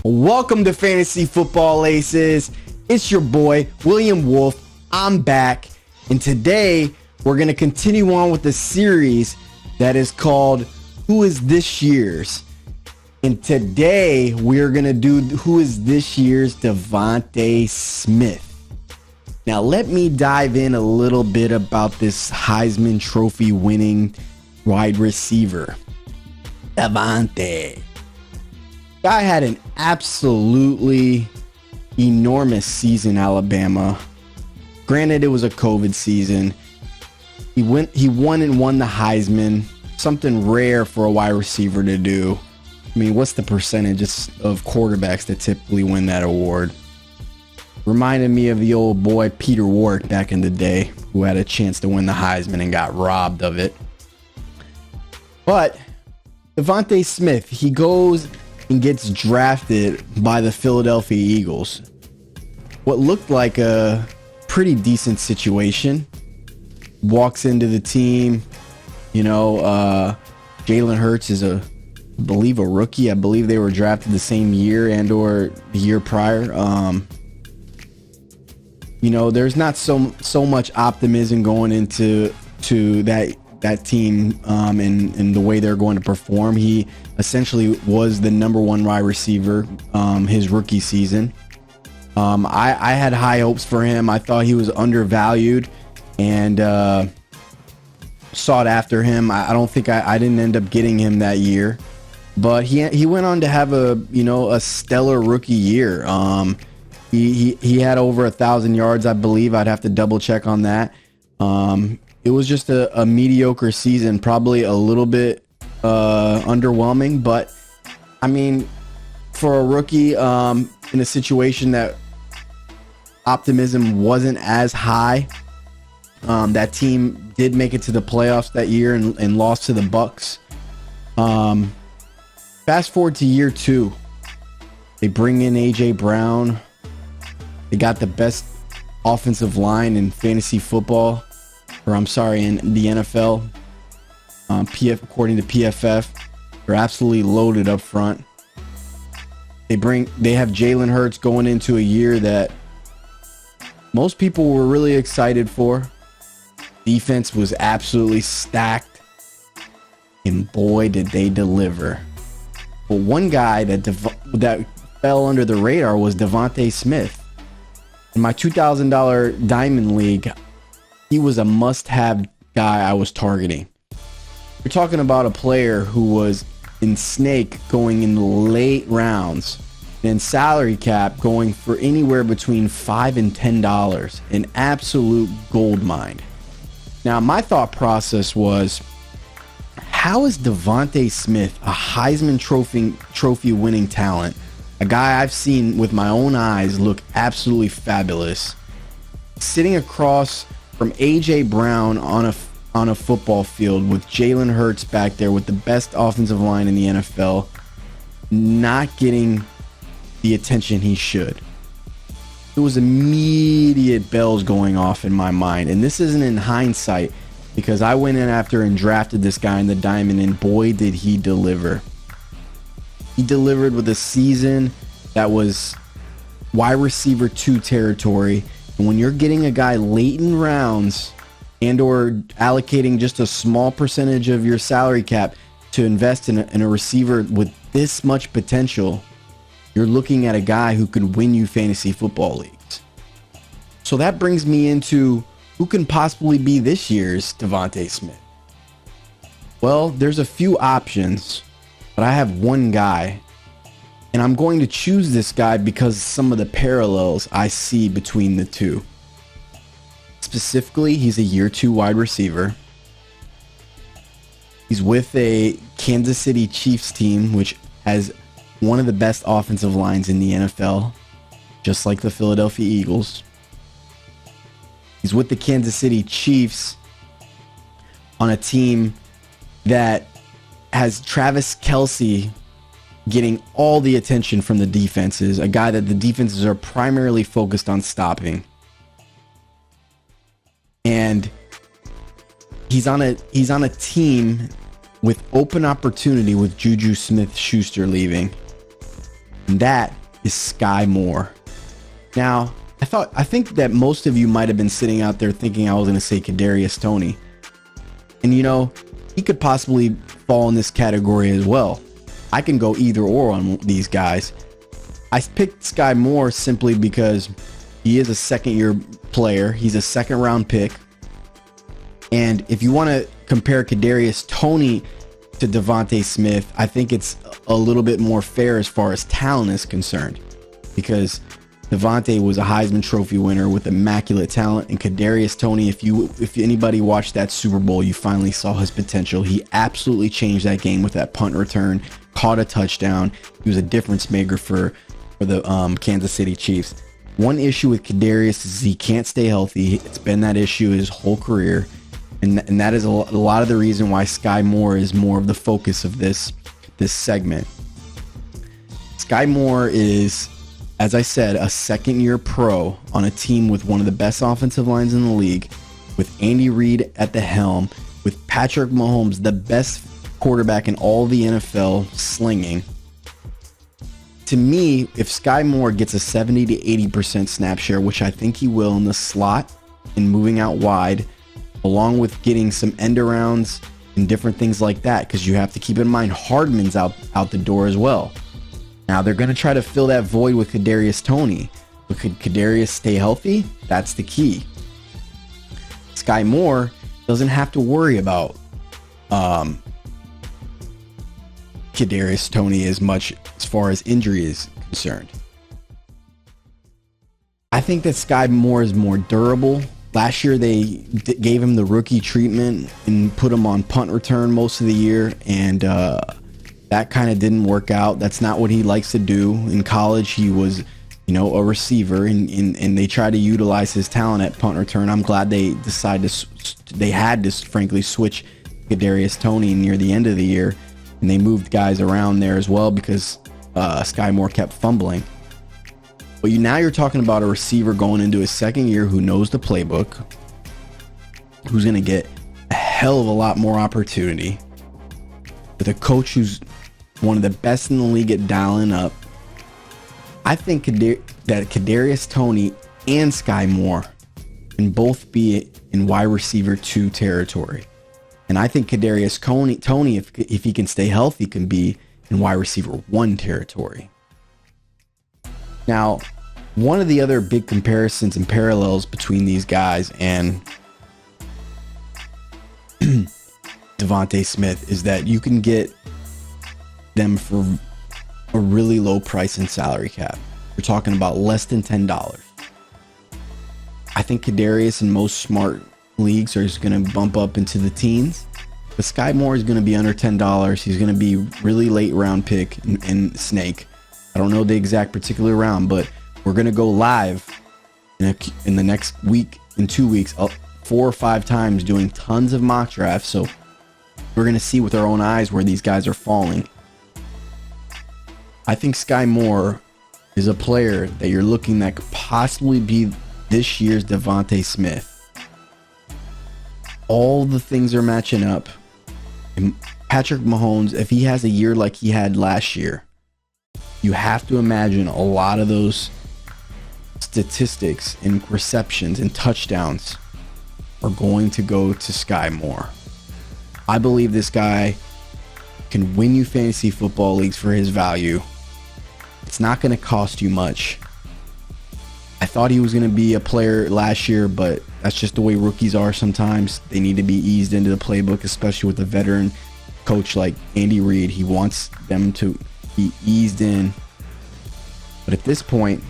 Welcome to Fantasy Football Aces. It's your boy, William Wolf. I'm back. And today, we're going to continue on with the series that is called Who is This Year's? And today, we're going to do Who is This Year's DeVonta Smith. Now, let me dive in a little bit about this Heisman Trophy winning wide receiver, DeVonta. Guy had an absolutely enormous season, Alabama. Granted, it was a COVID season. He won and won the Heisman, something rare for a wide receiver to do. I mean, what's the percentage of quarterbacks that typically win that award? Reminded me of the old boy Peter Warrick back in the day, who had a chance to win the Heisman and got robbed of it. But DeVonta Smith, he goes and gets drafted by the Philadelphia Eagles. What looked like a pretty decent situation. Walks into the team, Jalen Hurts is I believe a rookie. I believe they were drafted the same year and or the year prior. There's not so much optimism going into that team and the way they're going to perform. He essentially was the number one wide receiver his rookie season. I had high hopes for him. I thought he was undervalued and sought after him. I don't think I didn't end up getting him that year, but he went on to have a stellar rookie year. He had over 1,000 yards, I believe. I'd have to double check on that. It was just a mediocre season, probably a little bit underwhelming, but I mean, for a rookie in a situation that optimism wasn't as high, that team did make it to the playoffs that year and lost to the Bucks. Fast forward to year two, they bring in AJ Brown. They got the best offensive line in fantasy football. In the NFL, according to PFF. They're absolutely loaded up front. They have Jalen Hurts going into a year that most people were really excited for. Defense was absolutely stacked, and boy, did they deliver. But one guy that fell under the radar was DeVonta Smith. In my $2,000 Diamond League, he was a must-have guy I was targeting. We're talking about a player who was in snake going in the late rounds, and salary cap going for anywhere between $5 and $10. An absolute gold mine. Now, my thought process was, how is DeVonta Smith, a Heisman Trophy winning talent, a guy I've seen with my own eyes look absolutely fabulous, sitting across from AJ Brown on a football field with Jalen Hurts back there with the best offensive line in the NFL, not getting the attention he should? There was immediate bells going off in my mind, and this isn't in hindsight, because I went in after and drafted this guy in the Diamond, and boy did he deliver. He delivered with a season that was wide receiver 2 territory. And when you're getting a guy late in rounds and or allocating just a small percentage of your salary cap to invest in a receiver with this much potential, you're looking at a guy who could win you fantasy football leagues. So that brings me into who can possibly be this year's DeVonta Smith. Well, there's a few options, but I have one guy, and I'm going to choose this guy because of some of the parallels I see between the two. Specifically, he's a year 2 wide receiver. He's with a Kansas City Chiefs team, which has one of the best offensive lines in the NFL, just like the Philadelphia Eagles. He's with the Kansas City Chiefs on a team that has Travis Kelce getting all the attention from the defenses, a guy that the defenses are primarily focused on stopping. And he's on a team with open opportunity with Juju Smith-Schuster leaving. And that is Sky Moore. Now, I think that most of you might have been sitting out there thinking I was going to say Kadarius Toney. And he could possibly fall in this category as well. I can go either or on these guys. I picked Sky Moore simply because he is a second-year player. He's a second-round pick. And if you want to compare Kadarius Toney to DeVonta Smith, I think it's a little bit more fair as far as talent is concerned, because DeVonta was a Heisman Trophy winner with immaculate talent, and Kadarius Toney, if anybody watched that Super Bowl, you finally saw his potential. He absolutely changed that game with that punt return, caught a touchdown. He was a difference maker for the Kansas City Chiefs. One issue with Kadarius is he can't stay healthy. It's been that issue his whole career, and that is a lot of the reason why Sky Moore is more of the focus of this segment. Sky Moore is, as I said, a second-year pro on a team with one of the best offensive lines in the league, with Andy Reid at the helm, with Patrick Mahomes, the best quarterback in all the NFL, slinging. To me, if Sky Moore gets a 70 to 80% snap share, which I think he will in the slot and moving out wide, along with getting some end arounds and different things like that, because you have to keep in mind Hardman's out the door as well. Now they're going to try to fill that void with Kadarius Toney, but could Kadarius stay healthy? That's the key. Sky Moore doesn't have to worry about Kadarius Toney as much as far as injury is concerned. I think that Sky Moore is more durable. Last year they gave him the rookie treatment and put him on punt return most of the year, and that kind of didn't work out. That's not what he likes to do. In college, he was, a receiver, and they tried to utilize his talent at punt return. I'm glad they had to frankly switch Kadarius Toney near the end of the year, and they moved guys around there as well because Sky Moore kept fumbling. But now you're talking about a receiver going into his second year who knows the playbook, who's going to get a hell of a lot more opportunity, with a coach who's one of the best in the league at dialing up. I think that Kadarius Toney and Sky Moore can both be in wide receiver 2 territory. And I think Kadarius Toney, if he can stay healthy, can be in wide receiver 1 territory. Now, one of the other big comparisons and parallels between these guys and DeVonta Smith is that you can get them for a really low price and salary cap. We're talking about less than $10. I think Kadarius in most smart leagues is going to bump up into the teens, but Sky Moore is going to be under $10. He's going to be really late round pick and snake. I don't know the exact particular round, but we're going to go live in the next week, in 2 weeks, 4 or 5 times doing tons of mock drafts. So we're going to see with our own eyes where these guys are falling. I think Sky Moore is a player that you're looking that could possibly be this year's DeVonta Smith. All the things are matching up. And Patrick Mahomes, if he has a year like he had last year, you have to imagine a lot of those statistics and receptions and touchdowns are going to go to Sky Moore. I believe this guy can win you fantasy football leagues for his value. It's not going to cost you much. I thought he was going to be a player last year, but that's just the way rookies are sometimes. They need to be eased into the playbook, especially with a veteran coach like Andy Reid. He wants them to be eased in. But at this point,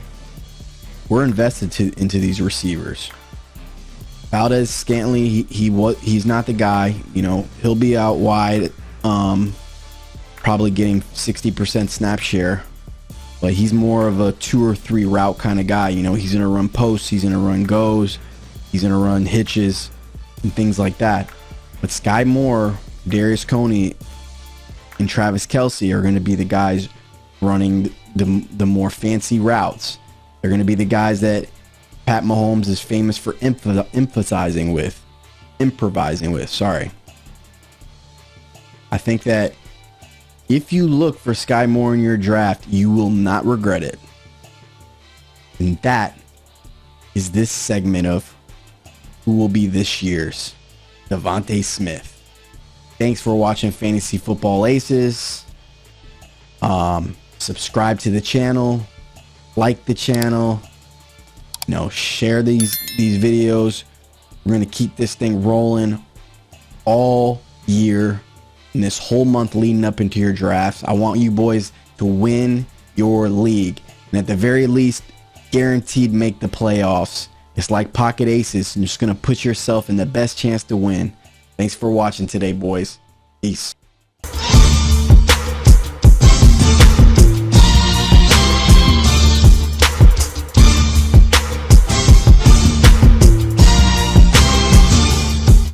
we're invested into these receivers. Valdez Scantling, he's not the guy. He'll be out wide, probably getting 60% snap share. But he's more of a 2 or 3 route kind of guy. He's going to run posts, he's going to run goes, he's going to run hitches and things like that. But Sky Moore, Darius Coney, and Travis Kelce are going to be the guys running the more fancy routes. They're going to be the guys that Pat Mahomes is famous for improvising with. Sorry. I think that If you look for Sky Moore in your draft, you will not regret it. And that is this segment of who will be this year's DeVonta Smith. Thanks for watching Fantasy Football Aces. Subscribe to the channel, like the channel, share these videos. We're going to keep this thing rolling all year in this whole month leading up into your drafts. I want you boys to win your league, and at the very least, guaranteed make the playoffs. It's like pocket aces. You're just going to put yourself in the best chance to win. Thanks for watching today, boys. Peace.